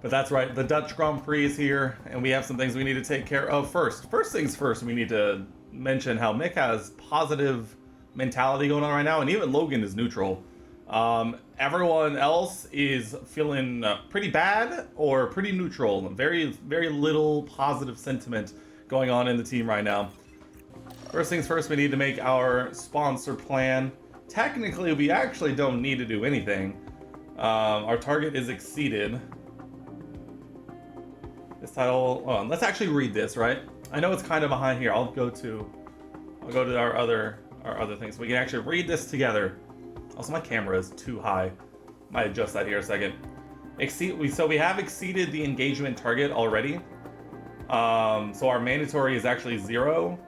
But that's right, the Dutch Grand Prix is here, and we have some things we need to take care of first. First things first, we need to mention how Mick has positive mentality going on right now, and even Logan is neutral. Everyone else is feeling pretty bad or pretty neutral. Very, very little positive sentiment going on in the team right now. First things first, we need to make our sponsor plan. Technically, we actually don't need to do anything. Our target is exceeded. This title, let's actually read this, right? I know it's kind of behind here. I'll go to our other things. We can actually read this together. Also, my camera is too high. Might adjust that here a second. So we have exceeded the engagement target already. So our mandatory is actually 0.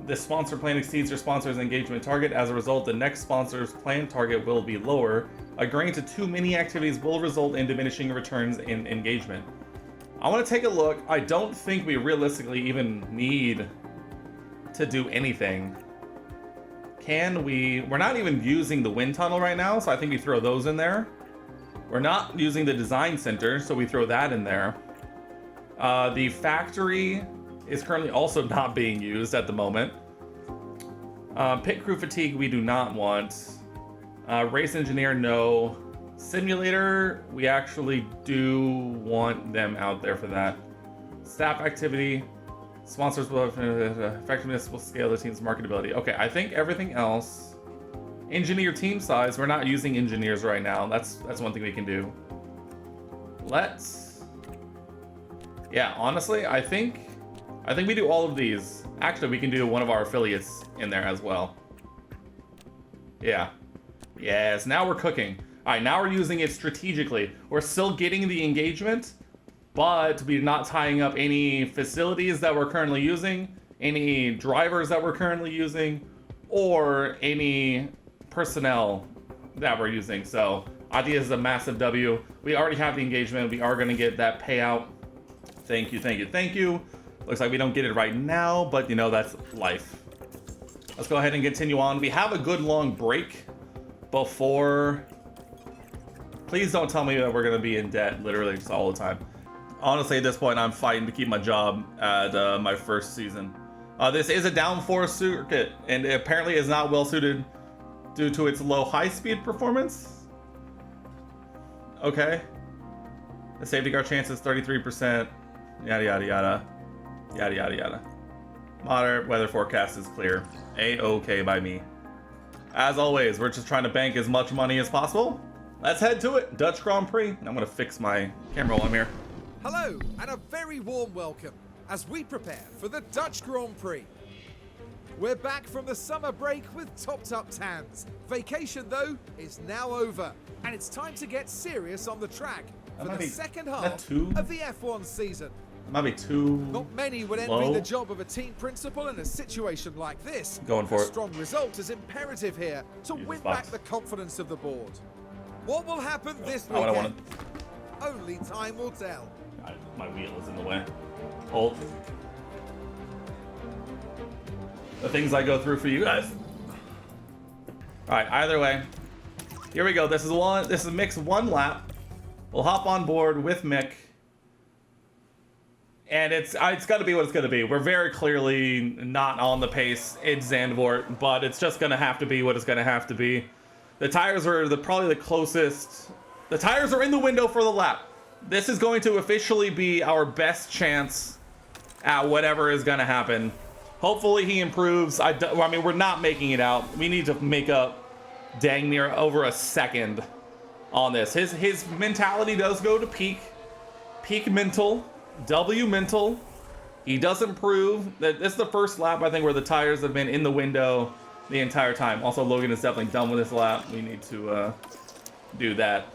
This sponsor plan exceeds your sponsor's engagement target. As a result, the next sponsor's plan target will be lower. Agreeing to too many activities will result in diminishing returns in engagement. I want to take a look. I don't think we realistically even need to do anything. We're not even using the wind tunnel right now, so I think we throw those in there. We're not using the design center, so we throw that in there. The factory is currently also not being used at the moment. Pit crew fatigue we do not want. Race engineer, no. Simulator, we actually do want them out there for that. Staff activity, sponsors will have effectiveness will scale the team's marketability. Okay, I think everything else. Engineer team size, we're not using engineers right now. That's one thing we can do. Yeah, honestly, I think we do all of these. Actually, we can do one of our affiliates in there as well. Yeah. Yes, now we're cooking. All right, now we're using it strategically. We're still getting the engagement, but we're not tying up any facilities that we're currently using, any drivers that we're currently using, or any personnel that we're using. So I think this is a massive W. We already have the engagement. We are going to get that payout. Thank you, thank you, thank you. Looks like we don't get it right now, but you know, that's life. Let's go ahead and continue on. We have a good long break before... Please don't tell me that we're going to be in debt literally just all the time. Honestly, at this point, I'm fighting to keep my job at my first season. This is a downforce circuit, and it apparently is not well suited due to its low high-speed performance. Okay. The safety car chance is 33%. Yada, yada, yada. Yada, yada, yada. Moderate weather forecast is clear. A-okay by me. As always, we're just trying to bank as much money as possible. Let's head to it. Dutch Grand Prix. I'm going to fix my camera while I'm here. Hello, and a very warm welcome as we prepare for the Dutch Grand Prix. We're back from the summer break with topped-up tans. Vacation, though, is now over, and it's time to get serious on the track for the second half of the F1 season. That might be too Not many would envy the job of a team principal in a situation like this. Going for it. A strong result is imperative here to win back the confidence of the board. What will happen this weekend? Only time will tell. My wheel is in the way. Hold. The things I go through for you guys. Alright, either way. Here we go. This is Mick's one lap. We'll hop on board with Mick. And it's got to be what it's going to be. We're very clearly not on the pace in Zandvoort, but it's just going to have to be what it's going to have to be. The tires are probably the closest. The tires are in the window for the lap. This is going to officially be our best chance at whatever is going to happen. Hopefully he improves. I mean, we're not making it out. We need to make up dang near over a second on this. His mentality does go to peak mental, W mental. He does improve. This is the first lap, I think, where the tires have been in the window the entire time. Also, Logan is definitely done with this lap. We need to do that.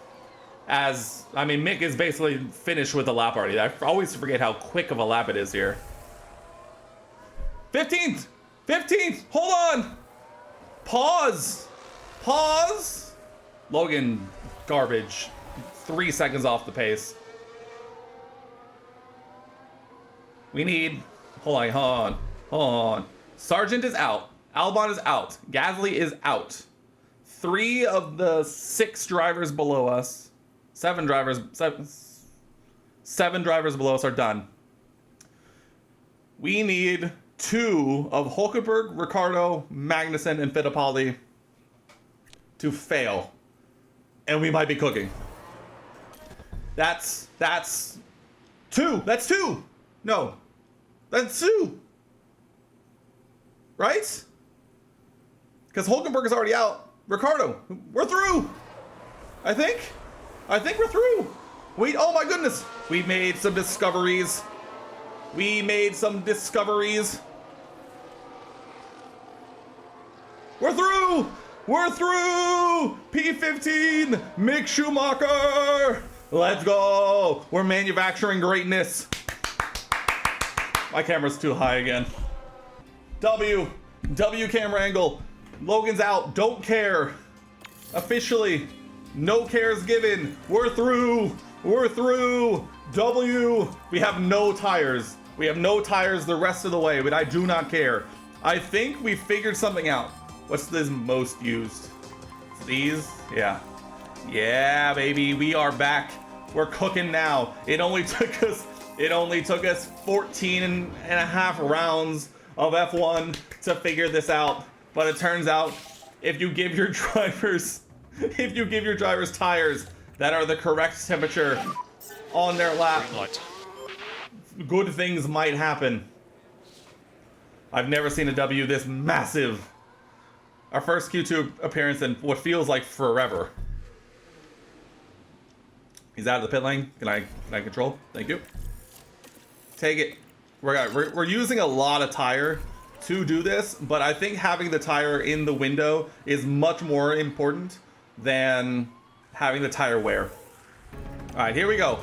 Mick is basically finished with the lap already. I always forget how quick of a lap it is here. 15th! 15th! Hold on! Pause! Logan, garbage. 3 seconds off the pace. We need... Hold on. Sargent is out. Albon is out. Gasly is out. 3 of the 6 drivers below us. 7 drivers. 7 drivers below us are done. We need 2 of Hulkenberg, Ricciardo, Magnussen, and Fittipaldi to fail. And we might be cooking. That's 2. That's 2. No. That's 2. Right? Because Hulkenberg is already out. Ricciardo, we're through. I think we're through. Wait, oh my goodness. We made some discoveries. We're through. We're through. P15, Mick Schumacher. Let's go. We're manufacturing greatness. My camera's too high again. W camera angle. Logan's out. Don't care. Officially, no cares given. We're through. W. We have no tires. The rest of the way, but I do not care. I think we figured something out. What's this most used? These? Yeah. Yeah, baby. We are back. We're cooking now. It only took us 14 and a half rounds of F1 to figure this out. But it turns out if you give your drivers tires that are the correct temperature on their lap, good things might happen. I've never seen a W this massive. Our first Q2 appearance in what feels like forever. He's out of the pit lane. Can I control? Thank you. Take it. We're using a lot of tire to do this, but I think having the tire in the window is much more important than having the tire wear. All right, here we go.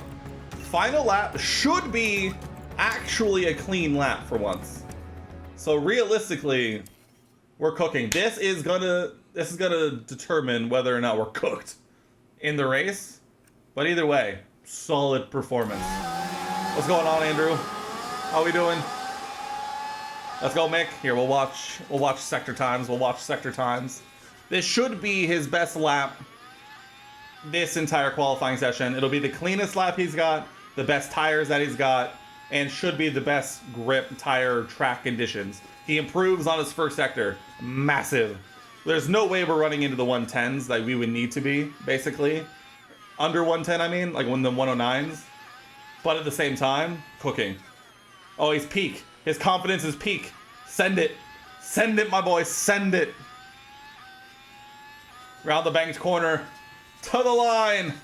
Final lap should be actually a clean lap for once. So realistically, we're cooking. This is gonna determine whether or not we're cooked in the race. But either way, solid performance. What's going on, Andrew? How we doing? Let's go, Mick. Here, we'll watch sector times. This should be his best lap this entire qualifying session. It'll be the cleanest lap he's got, the best tires that he's got, and should be the best grip, tire, track conditions. He improves on his first sector. Massive. There's no way we're running into the 110s that we would need to be, basically. Under 110, I mean, like when the 109s. But at the same time, cooking. Oh, he's peak. His confidence is peak. Send it. Send it, my boy. Send it. Round the banked corner. To the line.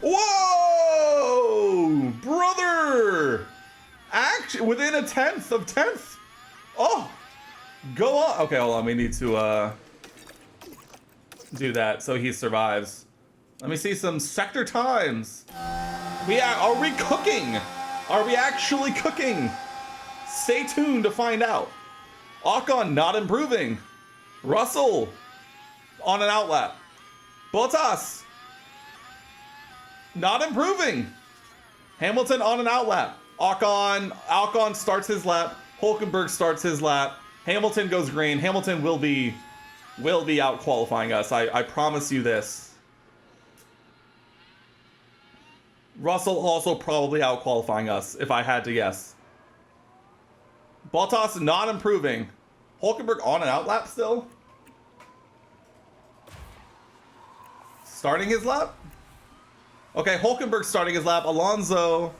Whoa! Brother! Actually, within a 10th of 10th. Oh! Go on. Okay, hold on. We need to do that so he survives. Let me see some sector times. Are we cooking? Are we actually cooking? Stay tuned to find out. Ocon not improving. Russell on an outlap. Bottas not improving. Hamilton on an outlap. Ocon starts his lap. Hulkenberg starts his lap. Hamilton goes green. Hamilton will be out qualifying us. I promise you this. Russell also probably out qualifying us, if I had to guess. Bottas not improving. Hulkenberg on an outlap still? Starting his lap? Okay, Hulkenberg starting his lap. Alonso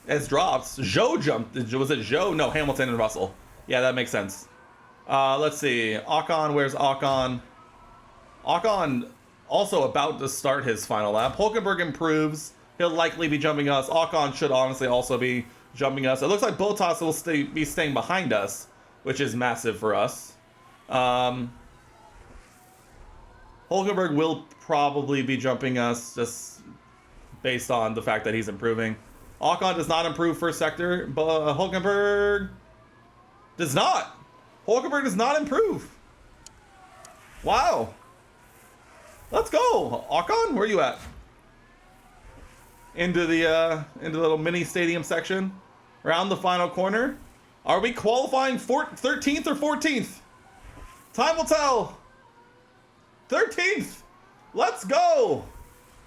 has dropped. Zhou jumped. Was it Zhou? No, Hamilton and Russell. Yeah, that makes sense. Let's see. Ocon, where's Ocon? Ocon also about to start his final lap. Hulkenberg improves. He'll likely be jumping us. Ocon should honestly also be jumping us. It looks like Bottas will be staying behind us, which is massive for us. Hulkenberg will probably be jumping us just based on the fact that he's improving. Ocon does not improve first sector, but Hulkenberg does not. Hulkenberg does not improve. Wow. Let's go. Ocon, where are you at? Into the little mini stadium section. Around the final corner. Are we qualifying 13th or 14th? Time will tell. 13th. Let's go.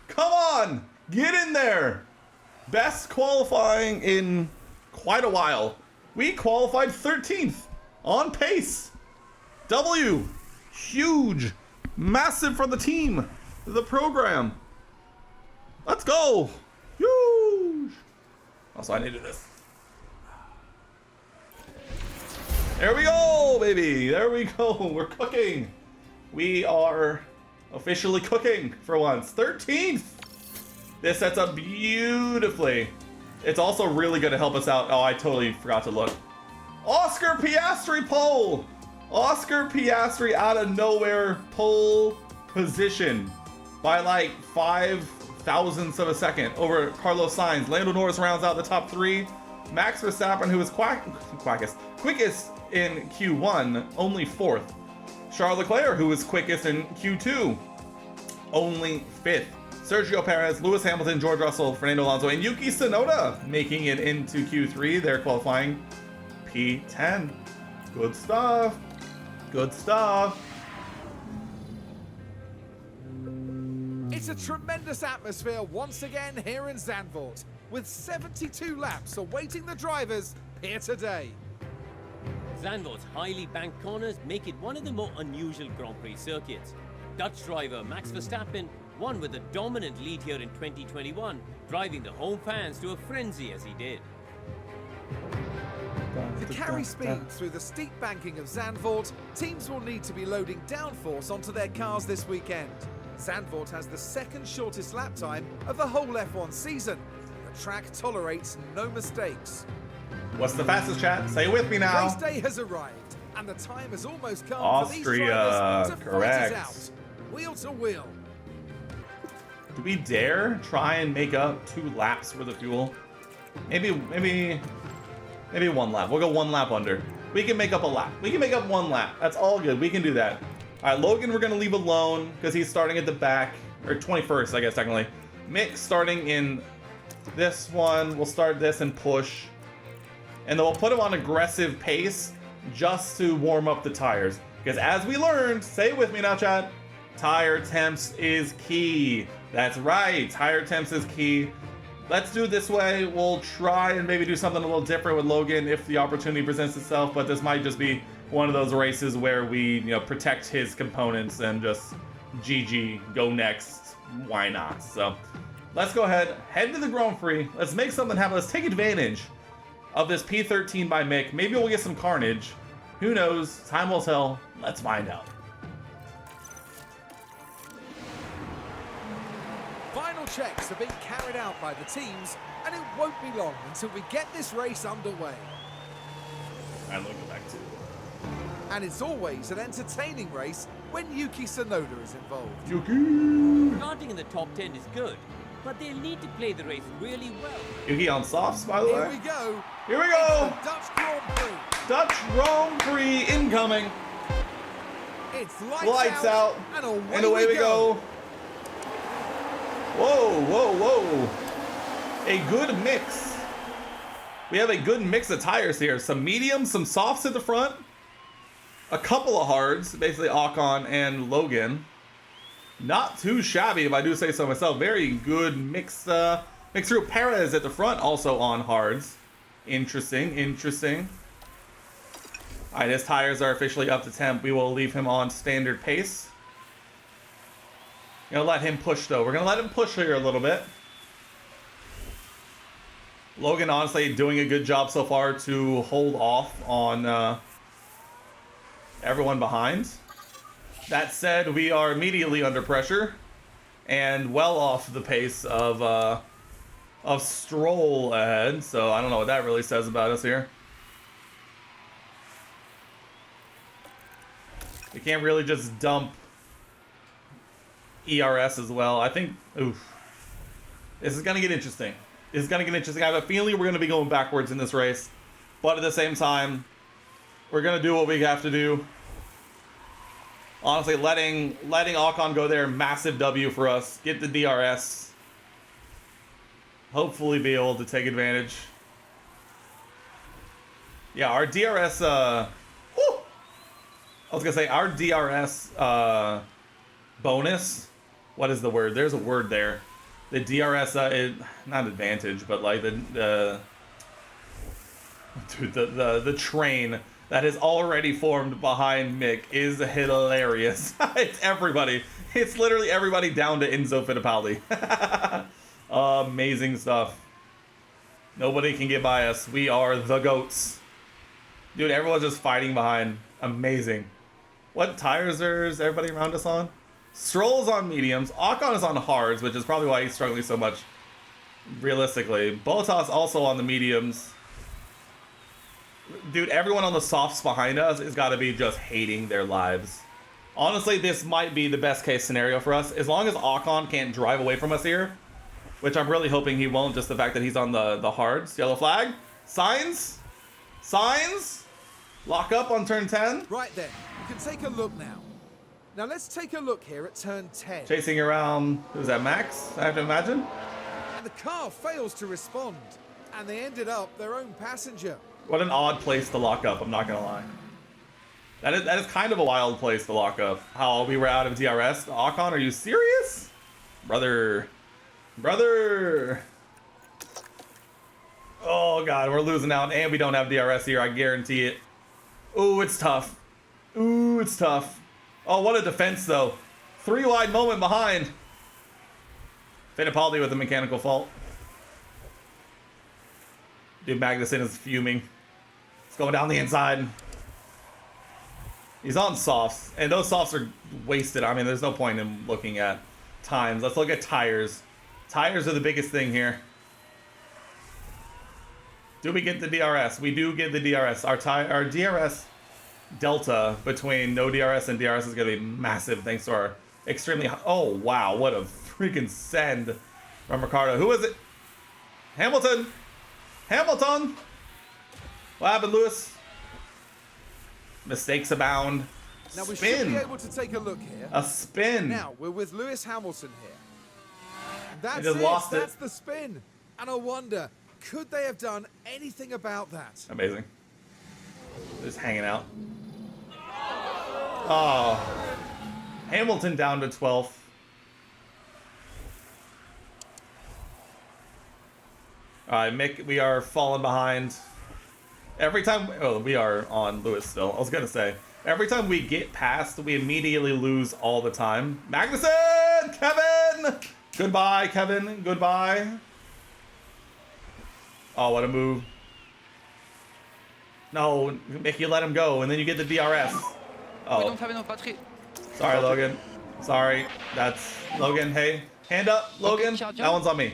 Come on. Get in there. Best qualifying in quite a while. We qualified 13th on pace. W. Huge. Massive for the team. The program. Let's go. Huge. Also, I needed this. There we go, baby. There we go. We're cooking. We are officially cooking for once. 13th. This sets up beautifully. It's also really going to help us out. Oh, I totally forgot to look. Oscar Piastri pole. Oscar Piastri out of nowhere pole position by like 5 thousandths of a second over Carlos Sainz. Lando Norris rounds out the top 3. Max Verstappen, who was quickest in Q1, only 4th. Charles Leclerc, who was quickest in Q2, only 5th. Sergio Perez, Lewis Hamilton, George Russell, Fernando Alonso, and Yuki Tsunoda making it into Q3. They're qualifying P10. Good stuff. Good stuff. It's a tremendous atmosphere once again here in Zandvoort, with 72 laps awaiting the drivers here today. Zandvoort's highly banked corners make it one of the more unusual Grand Prix circuits. Dutch driver Max Verstappen won with a dominant lead here in 2021, driving the home fans to a frenzy as he did. To carry speed through the steep banking of Zandvoort, teams will need to be loading downforce onto their cars this weekend. Zandvoort has the second shortest lap time of the whole F1 season. The track tolerates no mistakes. What's the fastest, chat? Say it with me now. Race day has arrived, and the time has almost come for these Austria, drivers to correct. fight it out, wheel to wheel. Do we dare try and make up 2 laps for the fuel? Maybe 1 lap. We'll go 1 lap under. We can make up a lap. We can make up 1 lap. That's all good. We can do that. All right, Logan, we're going to leave alone because he's starting at the back, or 21st, I guess, technically. Mick starting in this one. We'll start this and push. And then we'll put him on aggressive pace just to warm up the tires. Because as we learned, say it with me now, chat, tire temps is key. That's right, tire temps is key. Let's do it this way. We'll try and maybe do something a little different with Logan if the opportunity presents itself, but this might just be one of those races where we, protect his components and just GG, go next. Why not? So let's go ahead, head to the Grand Prix. Let's make something happen. Let's take advantage of this P13 by Mick. Maybe we'll get some carnage. Who knows? Time will tell. Let's find out. Final checks are being carried out by the teams, and it won't be long until we get this race underway. And we'll go back to. And it's always an entertaining race when Yuki Tsunoda is involved. Yuki! Starting in the top 10 is good, but they'll need to play the race really well. Yuki on softs, by the Here way. we go. Here we It's go! the Dutch Grand Prix. Dutch Grand Prix incoming. It's Lights out. And away we go. Whoa, whoa, whoa. A good mix. We have a good mix of tires here. Some mediums, some softs at the front. A couple of hards, basically Ocon and Logan. Not too shabby, if I do say so myself. Very good mix. Mix through Perez at the front, also on hards. Interesting, interesting. All right, his tires are officially up to temp. We will leave him on standard pace. Gonna let him push though. We're gonna let him push here a little bit. Logan honestly doing a good job so far to hold off on everyone behind. That said, we are immediately under pressure and well off the pace of Stroll ahead. So I don't know what that really says about us here. We can't really just dump ERS as well. I think, oof. This is going to get interesting. This is going to get interesting. I have a feeling we're going to be going backwards in this race. But at the same time, we're going to do what we have to do. Honestly, letting Ocon go there, massive W for us. Get the DRS. Hopefully be able to take advantage. Yeah, our DRS, I was going to say, our DRS bonus, what is the word? There's a word there. the DRS not advantage, but like the dude, the train that is already formed behind Mick is hilarious. It's everybody. It's literally everybody down to Enzo Fittipaldi. Amazing stuff. Nobody can get by us. We are the GOATs. Dude, everyone's just fighting behind. Amazing. What tires is everybody around us on? Stroll's on mediums. Ocon is on hards, which is probably why he's struggling so much. Realistically. Bottas also on the mediums. Dude, everyone on the softs behind us has got to be just hating their lives. Honestly, this might be the best case scenario for us. As long as Ocon can't drive away from us here, which I'm really hoping he won't, just the fact that he's on the hards. Yellow flag. Signs. Signs. Lock up on turn 10. Right then, you can take a look now. Now let's take a look here at turn 10. Chasing around, who's that, Max? I have to imagine. And the car fails to respond, and they ended up their own passenger. What an odd place to lock up, I'm not gonna lie. That is kind of a wild place to lock up. How we were out of DRS. Ocon, are you serious? Brother. Oh god, we're losing out, and we don't have DRS here, I guarantee it. Ooh, it's tough. Ooh, it's tough. Oh, what a defense, though. 3 wide moment behind. Fittipaldi with a mechanical fault. Dude, Magnussen is fuming. It's going down the inside. He's on softs, and those softs are wasted. I mean, there's no point in looking at times. Let's look at tires. Tires are the biggest thing here. Do we get the DRS? We do get the DRS. Our DRS delta between no DRS and DRS is going to be massive thanks to our extremely high... Oh, wow. What a freaking send from Ricardo. Who is it? Hamilton. Hamilton. What happened, Lewis? Mistakes abound. Now we Spin. should be able to take a look here. A spin. Now we're with Lewis Hamilton here. That's just it. lost it. That's the spin. And I wonder, could they have done anything about that? Amazing. Just hanging out. Oh. Hamilton down to 12th. Alright, Mick, we are falling behind. Every time... Oh, we are on Lewis still. I was going to say. Every time we get past, we immediately lose all the time. Magnussen! Kevin! Goodbye, Kevin. Goodbye. Oh, what a move. No, Mick, you let him go, and then you get the DRS. Oh. Sorry, Logan. Sorry. That's... Logan, hey. Hand up, Logan. That one's on me.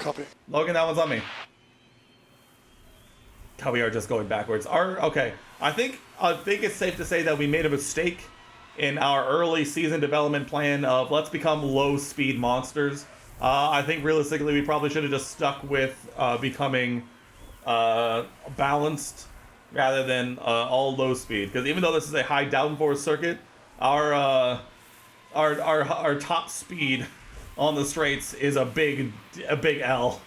Copy. Logan, that one's on me. How we are just going backwards. Okay. I think it's safe to say that we made a mistake in our early season development plan of let's become low-speed monsters. I think realistically we probably should have just stuck with becoming balanced rather than all low speed. Because even though this is a high downforce circuit, our top speed on the straights is a big L.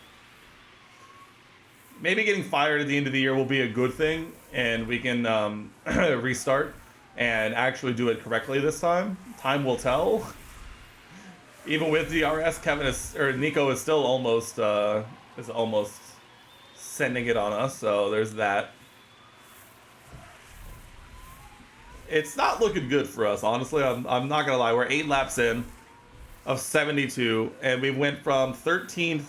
Maybe getting fired at the end of the year will be a good thing, and we can restart and actually do it correctly this time. Time will tell. Even with DRS, Nico is still almost sending it on us. So there's that. It's not looking good for us, honestly. I'm not gonna lie. We're 8 laps in of 72, and we went from 13th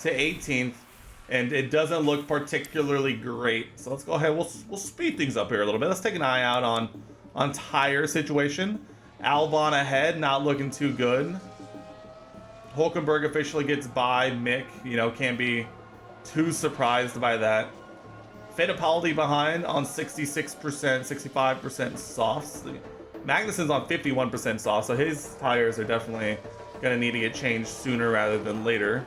to 18th. And it doesn't look particularly great. So let's go ahead. We'll speed things up here a little bit. Let's take an eye out on tire situation. Albon ahead, not looking too good. Hulkenberg officially gets by Mick. You know, can't be too surprised by that. Fittipaldi behind on 66%, 65% softs. Magnussen's on 51% softs, so his tires are definitely going to need to get changed sooner rather than later.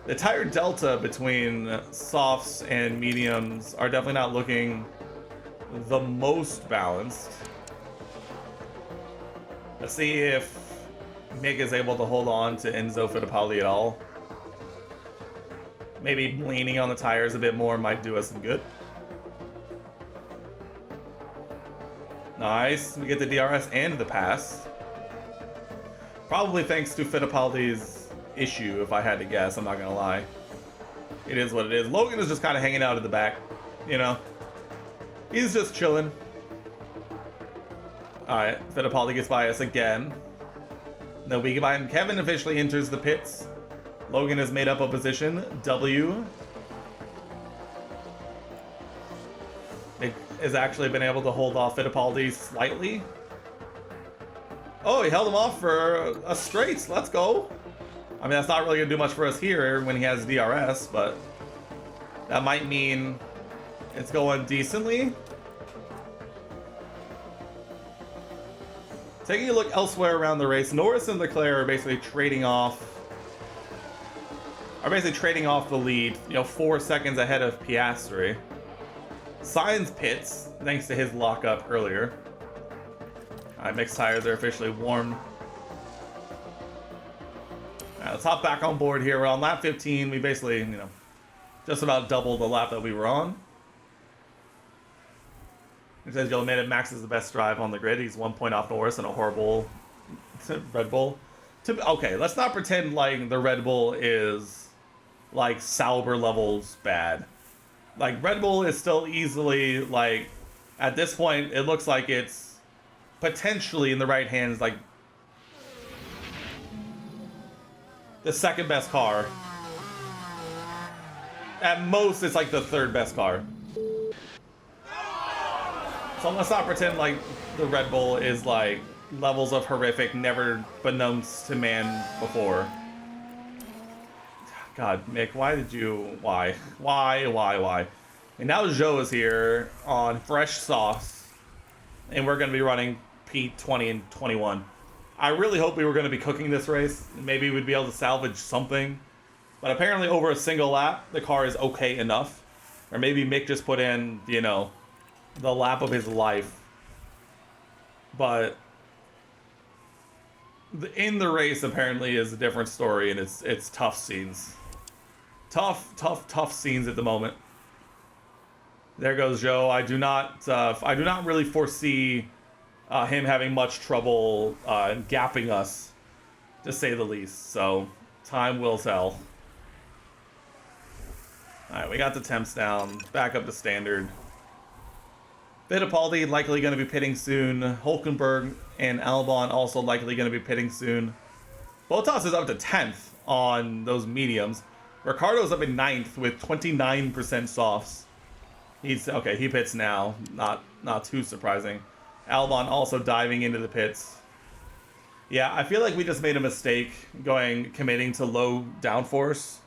The tire delta between softs and mediums are definitely not looking the most balanced. Let's see if Mick is able to hold on to Enzo Fittipaldi at all. Maybe leaning on the tires a bit more might do us some good. Nice. We get the DRS and the pass. Probably thanks to Fittipaldi's issue if I had to guess. I'm not gonna lie. It is what it is. Logan is just kind of hanging out at the back, you know. He's just chilling. All right, Fittipaldi gets by us again. No, we get by him. Kevin officially enters the pits. Logan has made up a position. W has actually been able to hold off Fittipaldi slightly. Oh, he held him off for a straight. Let's go. I mean, that's not really going to do much for us here when he has DRS, but that might mean it's going decently. Taking a look elsewhere around the race, Norris and Leclerc are basically trading off the lead, you know, 4 seconds ahead of Piastri. Sainz pits, thanks to his lockup earlier. Alright, mixed tires are officially warmed. Alright, let's hop back on board here. We're on lap 15. We basically, you know, just about doubled the lap that we were on. It says you'll admit it, Max is the best drive on the grid. He's 1 point off Norris and a horrible Red Bull. Okay, let's not pretend like the Red Bull is like Sauber levels bad. Like, Red Bull is still easily, like, at this point, it looks like it's potentially in the right hands, like, the second best car. At most, it's like the third best car. So let's not pretend like the Red Bull is, like, levels of horrific, never been known to man before. God, Mick, why? Why? And now Zhou is here on fresh sauce, and we're going to be running P20 and 21. I really hope we were going to be cooking this race. Maybe we'd be able to salvage something. But apparently over a single lap, the car is okay enough. Or maybe Mick just put in, you know, the lap of his life. But in the race apparently is a different story, and it's tough scenes. Tough scenes at the moment. There goes Zhou. I do not really foresee him having much trouble gapping us, to say the least. So time will tell. All right, we got the temps down, back up to standard. Fittipaldi likely going to be pitting soon. Hulkenberg and Albon also likely going to be pitting soon. Bottas is up to 10th on those mediums. Ricardo's up in 9th with 29% softs. He's okay, he pits now. Not too surprising. Albon also diving into the pits. Yeah, I feel like we just made a mistake committing to low downforce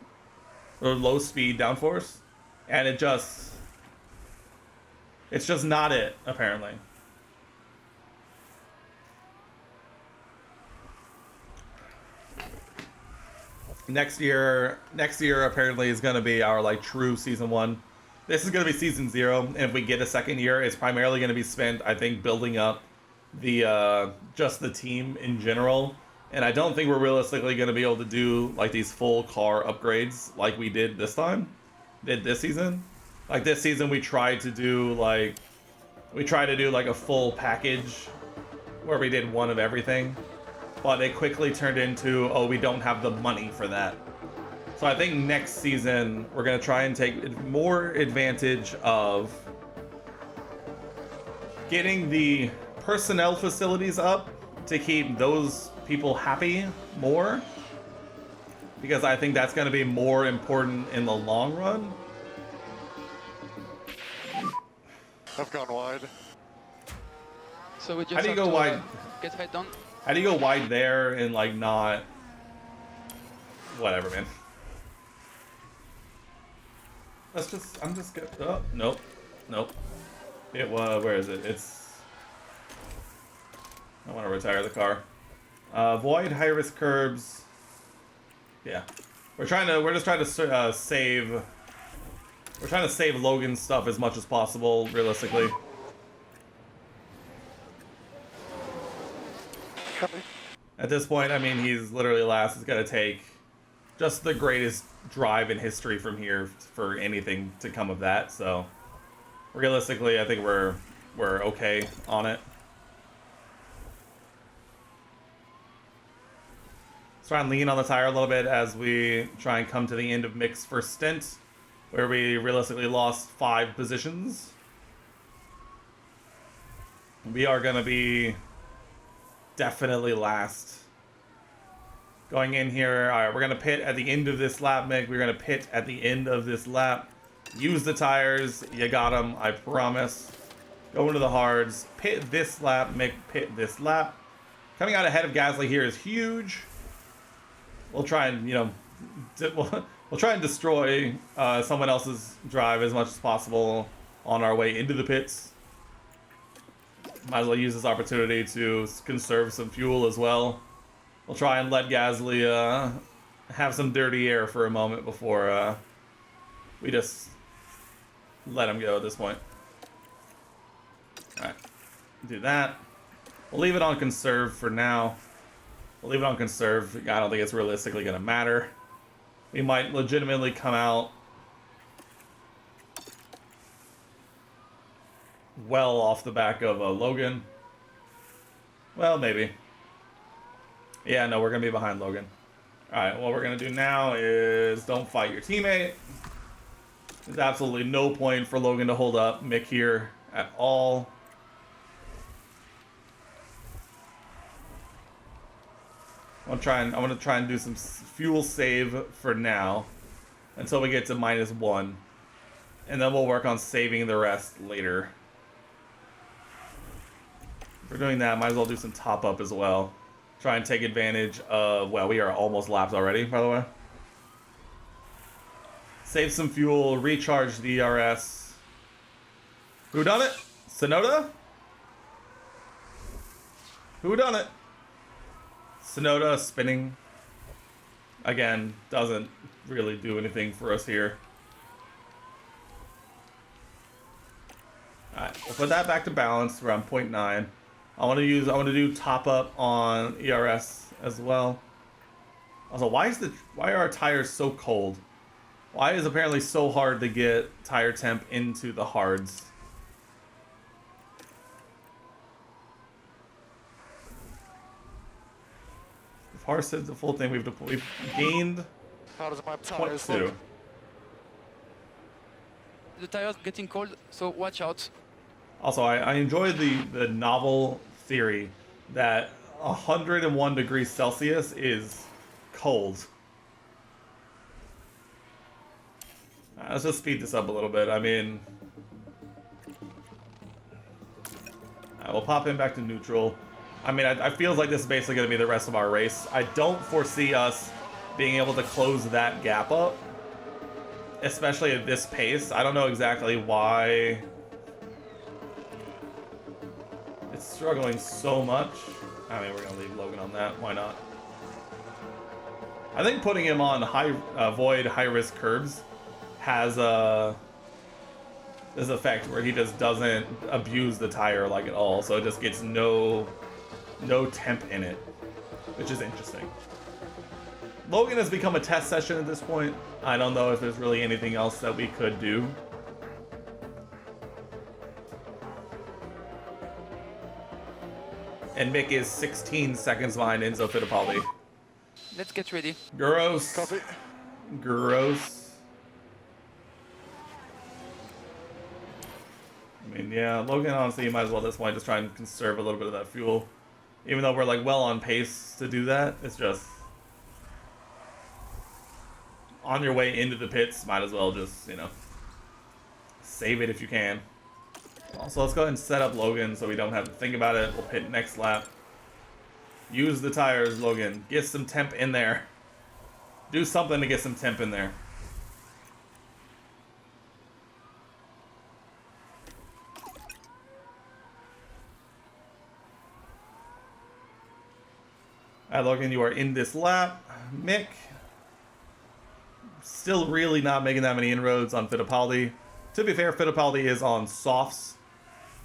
or low speed downforce, and it's just not it, apparently. Next year apparently is going to be our like true season 1. This is going to be season 0, and if we get a second year, it's primarily going to be spent, I think, building up the just the team in general. And I don't think we're realistically going to be able to do like these full car upgrades like we did this season. Like this season, we tried to do like a full package where we did one of everything, but it quickly turned into, oh, we don't have the money for that. So I think next season, we're going to try and take more advantage of getting the personnel facilities up to keep those people happy more, because I think that's going to be more important in the long run. I've gone wide. So we just How do you have go to, wide? get height done. How do you go wide there and like not... Whatever, man. I'm just good. Oh, nope. Where is it? I want to retire the car. Avoid high risk curbs. Yeah. We're just trying to save. We're trying to save Logan's stuff as much as possible, realistically. Copy. At this point, I mean, he's literally last. It's gonna take just the greatest drive in history from here for anything to come of that. So, realistically, I think we're okay on it. Let's try and lean on the tire a little bit as we try and come to the end of Mick's first stint, where we realistically lost 5 positions. We are going to be definitely last. Going in here, all right, we're going to pit at the end of this lap, Mick. We're going to pit at the end of this lap. Use the tires. You got them, I promise. Go into the hards. Pit this lap, Mick. Pit this lap. Coming out ahead of Gasly here is huge. We'll try and, you know, we'll try and destroy someone else's drive as much as possible on our way into the pits. Might as well use this opportunity to conserve some fuel as well. We'll try and let Gasly have some dirty air for a moment before we just let him go at this point. Alright, do that. We'll leave it on conserve for now. We'll leave it on conserve. I don't think it's realistically going to matter. We might legitimately come out well off the back of Logan. Well, maybe. Yeah, no, we're going to be behind Logan. Alright, what we're going to do now is don't fight your teammate. There's absolutely no point for Logan to hold up Mick here at all. I'm going to try and do some fuel save for now until we get to -1, and then we'll work on saving the rest later. If we're doing that, might as well do some top up as well. Try and take advantage of, well, we are almost lapped already, by the way. Save some fuel, recharge the ERS. Who done it? Sonoda? Who done it? Sonoda spinning. Again, doesn't really do anything for us here. Alright, we'll put that back to balance around 0.9. I want to do top up on ERS as well. Also, why are our tires so cold? Why is it apparently so hard to get tire temp into the hards? Parse the full thing. We've gained How does my tires 0.2. look? The tires getting cold, so watch out. Also, I enjoy the novel theory that 101 degrees Celsius is cold. Let's just speed this up a little bit. I mean, we'll pop in back to neutral. I mean, I feel like this is basically going to be the rest of our race. I don't foresee us being able to close that gap up, especially at this pace. I don't know exactly why it's struggling so much. I mean, we're going to leave Logan on that. Why not? I think putting him on void high-risk curbs has this effect where he just doesn't abuse the tire like at all, so it just gets no temp in it, which is interesting. Logan has become a test session at this point. I don't know if there's really anything else that we could do. And Mick is 16 seconds behind Enzo Fittipaldi. Let's get ready. Gross. Copy. Gross. I mean, yeah, Logan, honestly, you might as well at this point just try and conserve a little bit of that fuel. Even though we're, like, well on pace to do that, it's just... on your way into the pits, might as well just, you know, save it if you can. Also, let's go ahead and set up Logan so we don't have to think about it. We'll pit next lap. Use the tires, Logan. Get some temp in there. Do something to get some temp in there. Alright, Logan, you are in this lap. Mick, still really not making that many inroads on Fittipaldi. To be fair, Fittipaldi is on softs.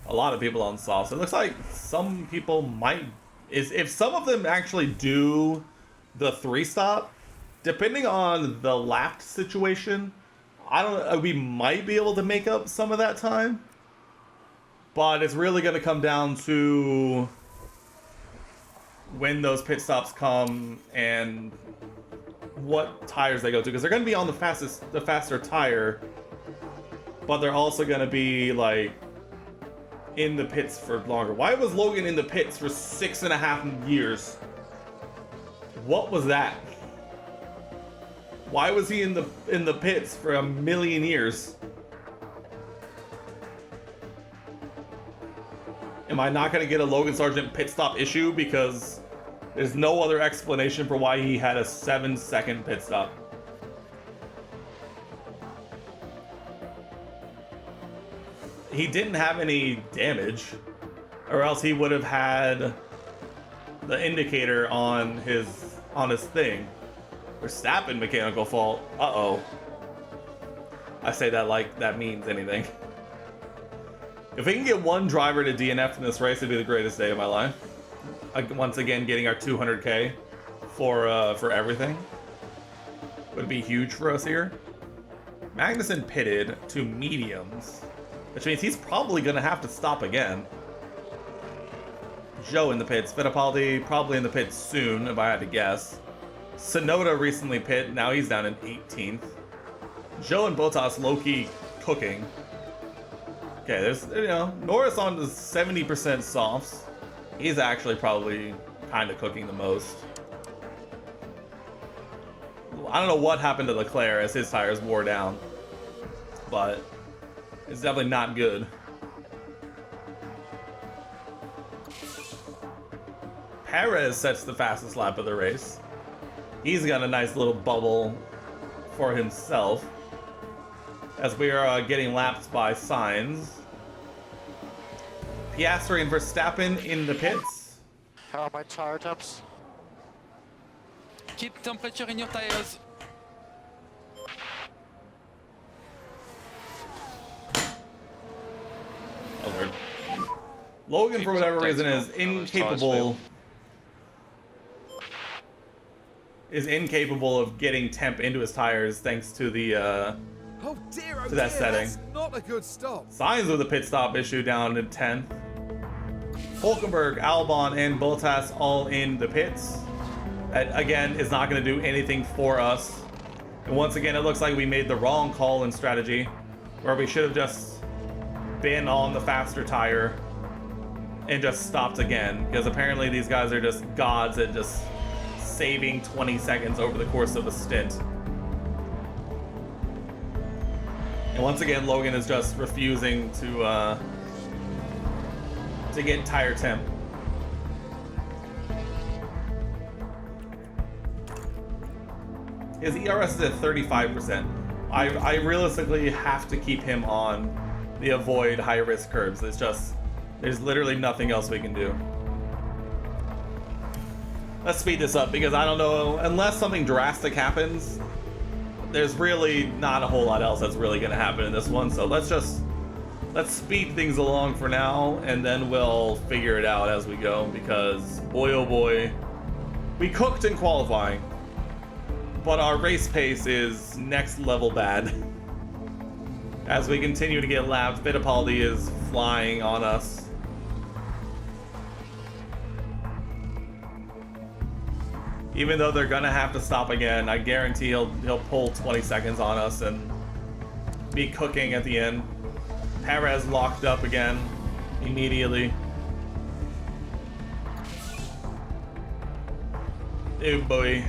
A lot of people on softs. It looks like some people might... if some of them actually do the 3-stop, depending on the lapped situation, we might be able to make up some of that time. But it's really going to come down to when those pit stops come and what tires they go to, because they're going to be on the faster tire, but they're also going to be like in the pits for longer. Why was Logan in the pits for 6.5 years? What was that? Why was he in the pits for 1,000,000 years? Am I not going to get a Logan Sargent pit stop issue because there's no other explanation for why he had a 7-second pit stop? He didn't have any damage, or else he would have had the indicator on his thing. Verstappen mechanical fault. Uh-oh. I say that like that means anything. If we can get one driver to DNF in this race, it'd be the greatest day of my life. Once again, getting our 200K for everything would be huge for us here. Magnussen pitted to mediums, which means he's probably going to have to stop again. Zhou in the pits. Fittipaldi probably in the pits soon, if I had to guess. Tsunoda recently pit. Now he's down in 18th. Zhou and Bottas low-key cooking. Okay, there's, Norris on to 70% softs. He's actually probably kind of cooking the most. I don't know what happened to Leclerc as his tires wore down, but it's definitely not good. Perez sets the fastest lap of the race. He's got a nice little bubble for himself, as we are getting lapped by Sainz. Piastri and Verstappen in the pits. How are my tire temps? Keep temperature in your tires. Oh, Lord. Logan, for whatever reason, is incapable of getting temp into his tires thanks to the Oh dear, oh to that dear, setting. that's not a good stop. Sainz with a pit stop issue down in 10th. Hulkenberg, Albon, and Bottas all in the pits. That, again, is not going to do anything for us. And once again, it looks like we made the wrong call in strategy, where we should have just been on the faster tire and just stopped again, because apparently these guys are just gods at just saving 20 seconds over the course of a stint. And once again, Logan is just refusing to get tire temp. His ERS is at 35%. I realistically have to keep him on the avoid high risk curbs. It's just, there's literally nothing else we can do. Let's speed this up, because I don't know, unless something drastic happens, there's really not a whole lot else that's really going to happen in this one. So let's speed things along for now, and then we'll figure it out as we go, because boy oh boy, we cooked in qualifying, but our race pace is next level bad. As we continue to get lapped, Fittipaldi is flying on us. Even though they're gonna have to stop again, I guarantee he'll pull 20 seconds on us and be cooking at the end. Perez locked up again immediately. Oh boy.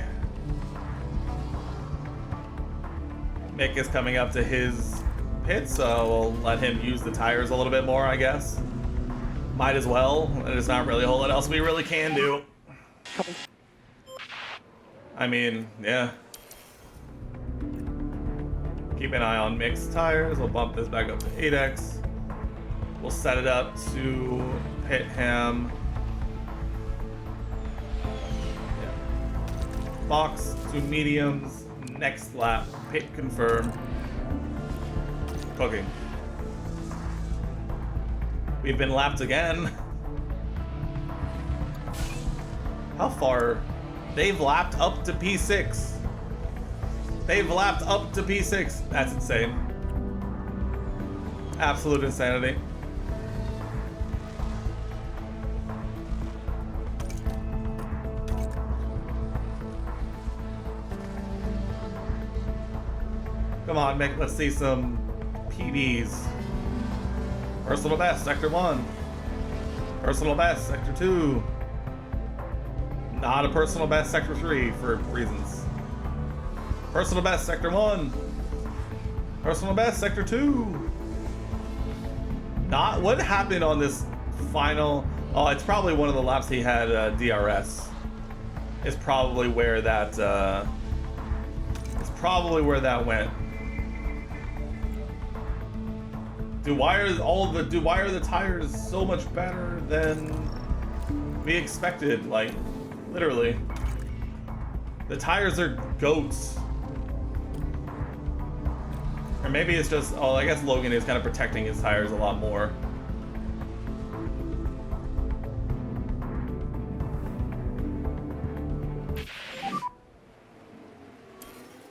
Mick is coming up to his pit, so we'll let him use the tires a little bit more, I guess. Might as well. There's not really a whole lot else we really can do. I mean, yeah. Keep an eye on Mick's tires. We'll bump this back up to 8x. We'll set it up to pit him. Yeah. Box to mediums. Next lap. Pit confirm. Cooking. We've been lapped again. How far? They've lapped up to P6. They've lapped up to P6. That's insane. Absolute insanity. Come on, let's see some PBs. Personal best, Sector 1. Personal best, Sector 2. Not a personal best, Sector 3 for reasons. Personal best, Sector 1. Personal best, Sector 2. Not what happened on this final. Oh, it's probably one of the laps he had DRS. It's probably where that. It's probably where that went. Why are the tires so much better than we expected? Like, literally, the tires are goats. Or maybe it's just, oh, I guess Logan is kind of protecting his tires a lot more.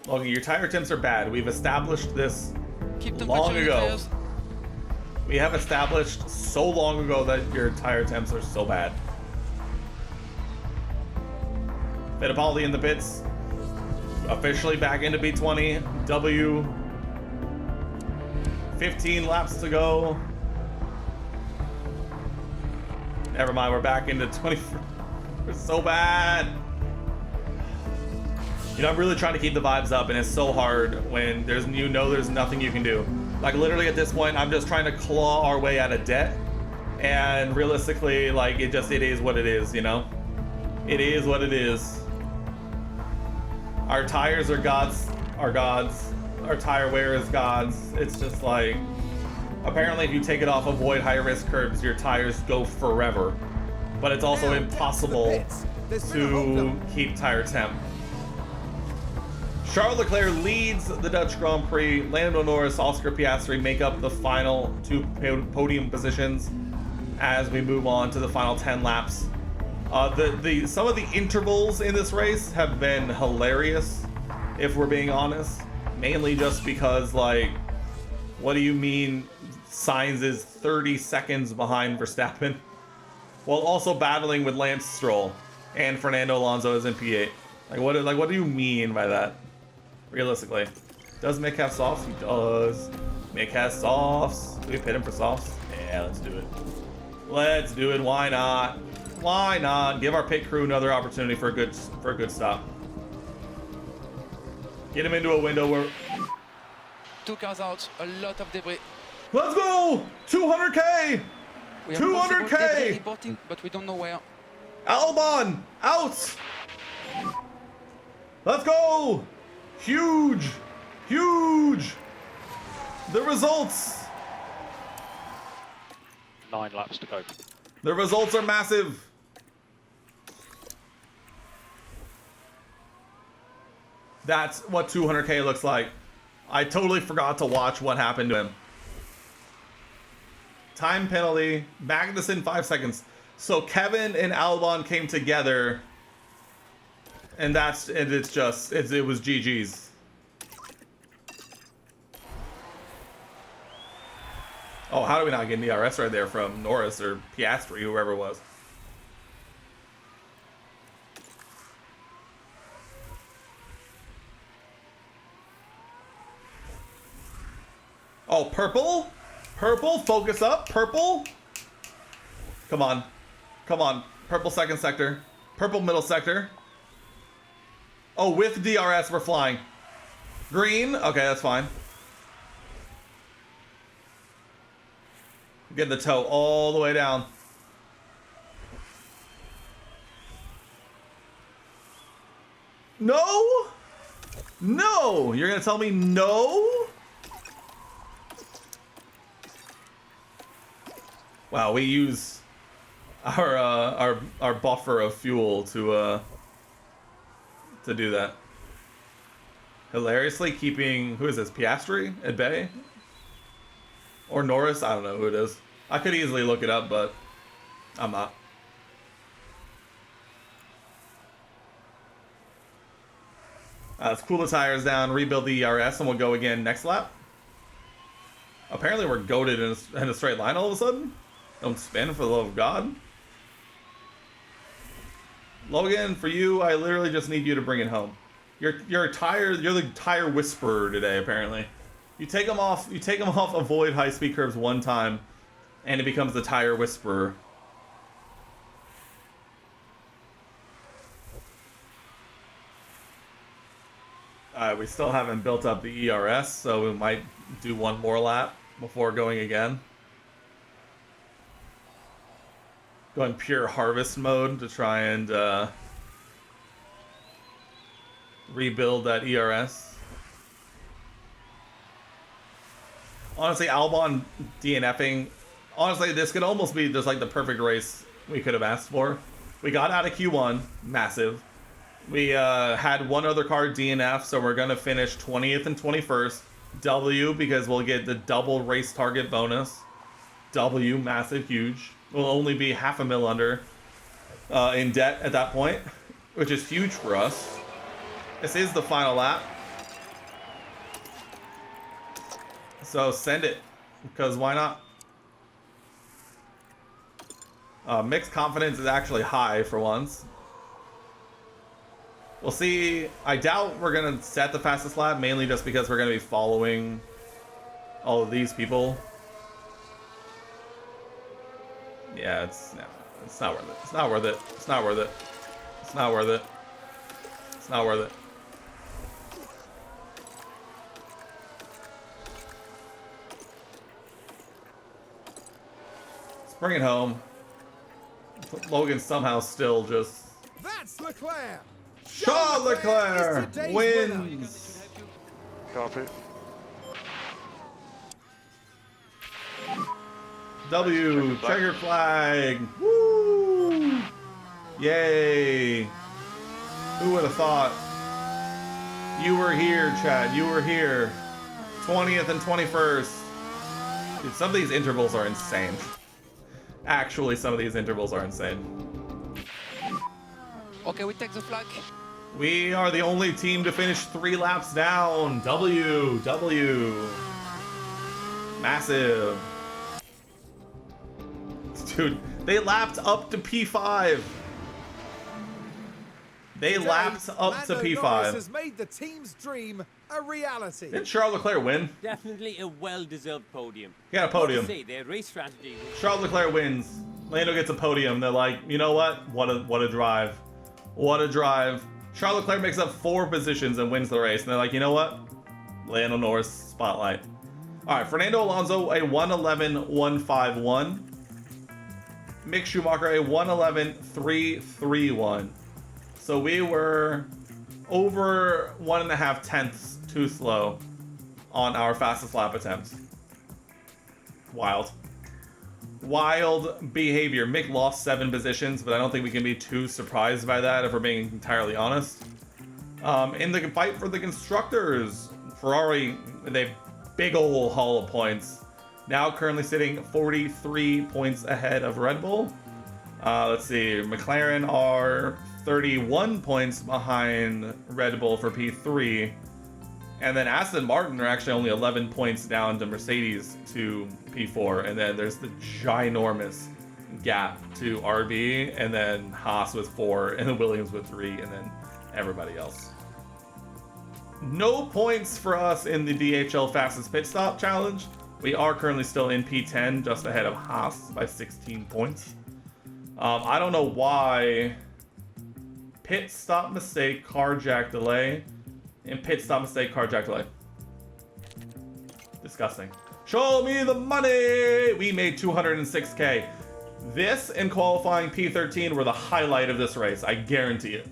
Logan, your tire temps are bad. We've established this Keep them long ago. tires. We have established so long ago that your tire temps are so bad. Fittipaldi in the pits. Officially back into B20. W. 15 laps to go. Never mind, we're back into 20. We're so bad. You know, I'm really trying to keep the vibes up, and it's so hard when there's nothing you can do. Like, literally at this point, I'm just trying to claw our way out of debt, and realistically, like, it is what it is, you know? It is what it is. Our tires are gods. Our tire wear is gods. It's just like, apparently if you take it off avoid high-risk curbs, your tires go forever. But it's also Now, impossible into the pits. There's been a hold to up. keep tire temp. Charles Leclerc leads the Dutch Grand Prix. Lando Norris, Oscar Piastri make up the final 2 podium positions as we move on to the final 10 laps. Some of the intervals in this race have been hilarious, if we're being honest. Mainly just because, like, what do you mean Sainz is 30 seconds behind Verstappen? While also battling with Lance Stroll and Fernando Alonso as in P8. Like what do you mean by that? Realistically. Does Mick have softs? He does. Mick has softs. Do we pit him for softs? Yeah, let's do it. Let's do it. Why not? Why not? Give our pit crew another opportunity for a good stop. Get him into a window where. 2 cars out, a lot of debris. Let's go! 200k! We have 200K! possible debris reporting, but we don't know where. Albon out! Let's go! Huge! Huge! The results! 9 laps to go. The results are massive. That's what 200k looks like. I totally forgot to watch what happened to him. Time penalty. Magnussen 5 seconds. So Kevin and Albon came together, and it was GG's. Oh, how do we not get an DRS right there from Norris or Piastri, whoever it was? Oh, purple? Purple, focus up, purple. Come on. Come on. Purple second sector. Purple middle sector. Oh, with DRS, we're flying. Green, okay, that's fine. Get the toe all the way down. No? No! You're gonna tell me no? Wow, we use our buffer of fuel to do that. Hilariously keeping, who is this, Piastri at bay? Or Norris? I don't know who it is. I could easily look it up, but I'm not. Let's cool the tires down, rebuild the ERS, and we'll go again next lap. Apparently we're goated in a straight line all of a sudden. Don't spin, for the love of God. Logan, for you, I literally just need you to bring it home. You're the tire whisperer today, apparently. You take them off avoid high speed curves one time, and it becomes the tire whisperer. We still haven't built up the ERS, so we might do one more lap before going again. Going pure harvest mode to try and rebuild that ERS. Honestly, Albon DNFing. Honestly, this could almost be just like the perfect race we could have asked for. We got out of Q1, massive. We had one other car DNF, so we're gonna finish 20th and 21st. W, because we'll get the double race target bonus. W, massive, huge. We'll only be $500,000 under in debt at that point, which is huge for us. This is the final lap. So send it, because why not? Mixed confidence is actually high for once. We'll see. I doubt we're going to set the fastest lap, mainly just because we're going to be following all of these people. Yeah, it's not worth it. It's not worth it. It's not worth it. It's not worth it. It's not worth it. Let's bring it home. Logan somehow still just... That's Leclerc. Charles Leclerc is today's wins. Copy. W, checkered flag. Woo! Yay. Who would have thought? You were here, Chad. You were here. 20th and 21st. Dude, some of these intervals are insane. Actually, some of these intervals are insane. Okay, we take the flag. We are the only team to finish 3 laps down. W. Massive. Dude, they lapped up to P5. They Today, lapped up to Lando Norris P5. has made the team's dream a reality. Didn't Charles Leclerc win? Definitely a well-deserved podium. He got a podium. Say their race strategy. Charles Leclerc wins. Lando gets a podium. They're like, you know what? What a drive. What a drive. Charles Leclerc makes up 4 positions and wins the race. And they're like, you know what? Lando Norris spotlight. All right, Fernando Alonso, a 111.151. Mick Schumacher, a 111.331. So we were over 1.5 tenths too slow on our fastest lap attempt. Wild behavior. Mick lost 7 positions, but I don't think we can be too surprised by that if we're being entirely honest. In the fight for the constructors, Ferrari, they big ol' haul of points. Now currently sitting 43 points ahead of Red Bull. Let's see, McLaren are 31 points behind Red Bull for P3. And then Aston Martin are actually only 11 points down to Mercedes to P4. And then there's the ginormous gap to RB, and then Haas with 4, and then Williams with 3, and then everybody else. No points for us in the DHL Fastest Pit Stop Challenge. We are currently still in P10, just ahead of Haas by 16 points. I don't know why. Pit stop mistake, car jack delay, and pit stop mistake, car jack delay. Disgusting. Show me the money! We made 206K. This and qualifying P13 were the highlight of this race, I guarantee it.